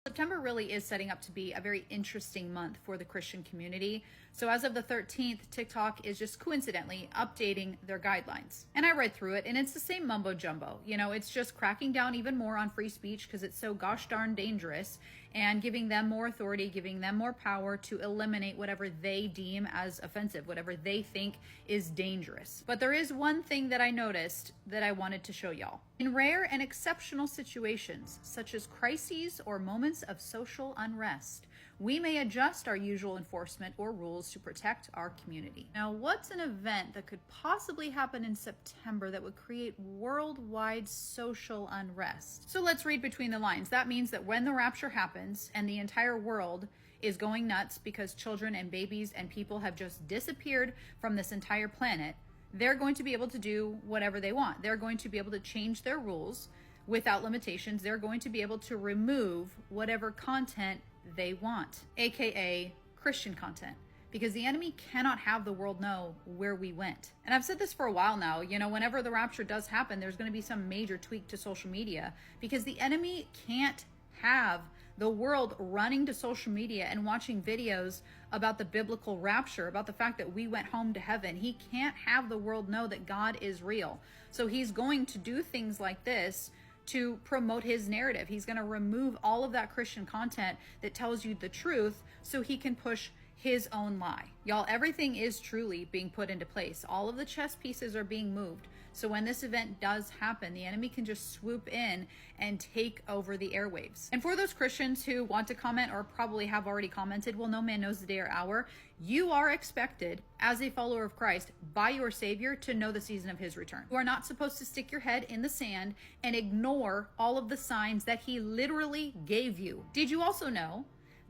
September really is setting up to be a very interesting month for the Christian community. So as of the 13th, TikTok is just coincidentally updating their guidelines. And I read through it and it's the same mumbo jumbo. You know, it's just cracking down even more on free speech because it's so gosh darn dangerous, and giving them more authority, giving them more power to eliminate whatever they deem as offensive, whatever they think is dangerous. But there is one thing that I noticed that I wanted to show y'all. In rare and exceptional situations, such as crises or moments of social unrest, we may adjust our usual enforcement or rules to protect our community. Now, what's an event that could possibly happen in September that would create worldwide social unrest? So let's read between the lines. That means that when the rapture happens and the entire world is going nuts because children and babies and people have just disappeared from this entire planet, they're going to be able to do whatever they want. They're going to be able to change their rules without limitations. They're going to be able to remove whatever content they want, aka Christian content, because the enemy cannot have the world know where we went. And I've said this for a while now, you know, whenever the rapture does happen, there's going to be some major tweak to social media because the enemy can't have the world running to social media and watching videos about the biblical rapture, about the fact that we went home to heaven. He can't have the world know that God is real. So he's going to do things like this to promote his narrative. He's going to remove all of that Christian content that tells you the truth so he can push his own lie. Y'all, everything is truly being put into place. All of the chess pieces are being moved. So when this event does happen, the enemy can just swoop in and take over the airwaves. And for those Christians who want to comment or probably have already commented, well, no man knows the day or hour, you are expected as a follower of Christ by your Savior to know the season of his return. You are not supposed to stick your head in the sand and ignore all of the signs that he literally gave you. Did you also know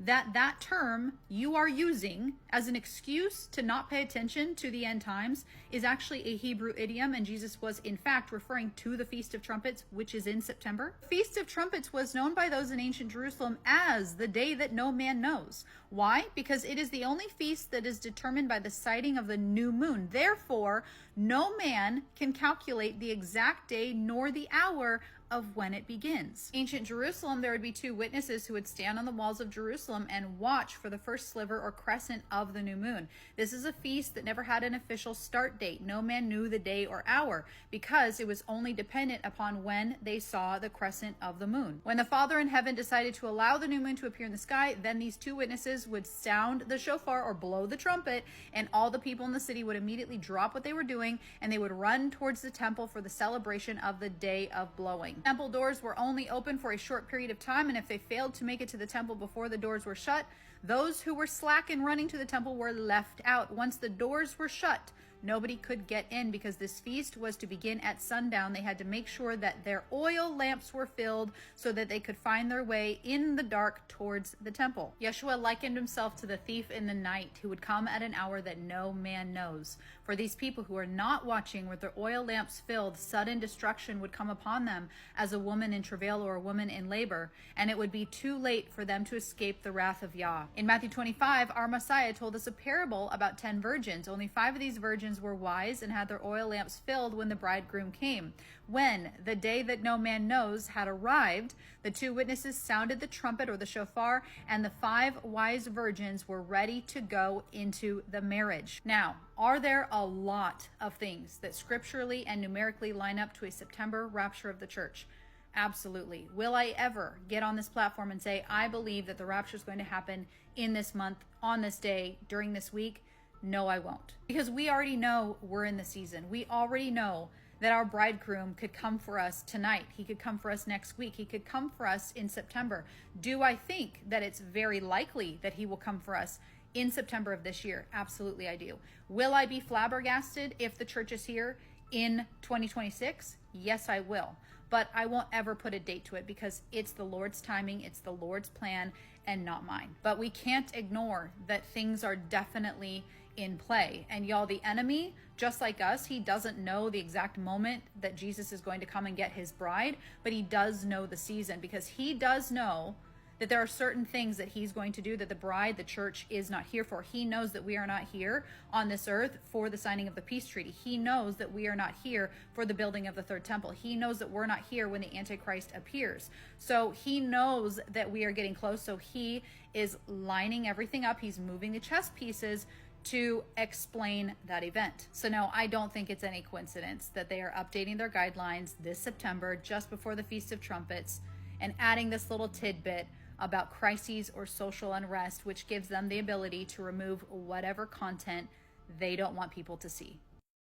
that term you are using as an excuse to not pay attention to the end times is actually a Hebrew idiom, and Jesus was in fact referring to the Feast of Trumpets, which is in September? Feast of Trumpets was known by those in ancient Jerusalem as the day that no man knows. Why? Because it is the only feast that is determined by the sighting of the new moon. Therefore, no man can calculate the exact day nor the hour of when it begins. Ancient Jerusalem, there would be two witnesses who would stand on the walls of Jerusalem and watch for the first sliver or crescent of the new moon. This is a feast that never had an official start date. No man knew the day or hour because it was only dependent upon when they saw the crescent of the moon. When the Father in heaven decided to allow the new moon to appear in the sky, then these two witnesses would sound the shofar or blow the trumpet, and all the people in the city would immediately drop what they were doing and they would run towards the temple for the celebration of the day of blowing. Temple doors were only open for a short period of time, and if they failed to make it to the temple before the doors were shut, those who were slack in running to the temple were left out. Once the doors were shut, nobody could get in because this feast was to begin at sundown. They had to make sure that their oil lamps were filled so that they could find their way in the dark towards the temple. Yeshua likened himself to the thief in the night who would come at an hour that no man knows. For these people who are not watching with their oil lamps filled, sudden destruction would come upon them as a woman in travail or a woman in labor, and it would be too late for them to escape the wrath of Yah. In Matthew 25, our Messiah told us a parable about 10 virgins. Only 5 of these virgins were wise and had their oil lamps filled when the bridegroom came. When the day that no man knows had arrived, the 2 witnesses sounded the trumpet or the shofar, and the 5 wise virgins were ready to go into the marriage. Now, are there a lot of things that scripturally and numerically line up to a September rapture of the church? Absolutely. Will I ever get on this platform and say, I believe that the rapture is going to happen in this month, on this day, during this week? No, I won't. Because we already know we're in the season. We already know that our bridegroom could come for us tonight. He could come for us next week. He could come for us in September. Do I think that it's very likely that he will come for us in September of this year? Absolutely, I do. Will I be flabbergasted if the church is here in 2026? Yes, I will. But I won't ever put a date to it because it's the Lord's timing, it's the Lord's plan, and not mine. But we can't ignore that things are definitely in play. And y'all, the enemy, just like us, he doesn't know the exact moment that Jesus is going to come and get his bride, but he does know the season because he does know that there are certain things that he's going to do that the bride, the church, is not here for. He knows that we are not here on this earth for the signing of the peace treaty. He knows that we are not here for the building of the third temple. He knows that we're not here when the Antichrist appears. So he knows that we are getting close. So he is lining everything up. He's moving the chess pieces to explain that event. So no, I don't think it's any coincidence that they are updating their guidelines this September, just before the Feast of Trumpets, and adding this little tidbit about crises or social unrest, which gives them the ability to remove whatever content they don't want people to see.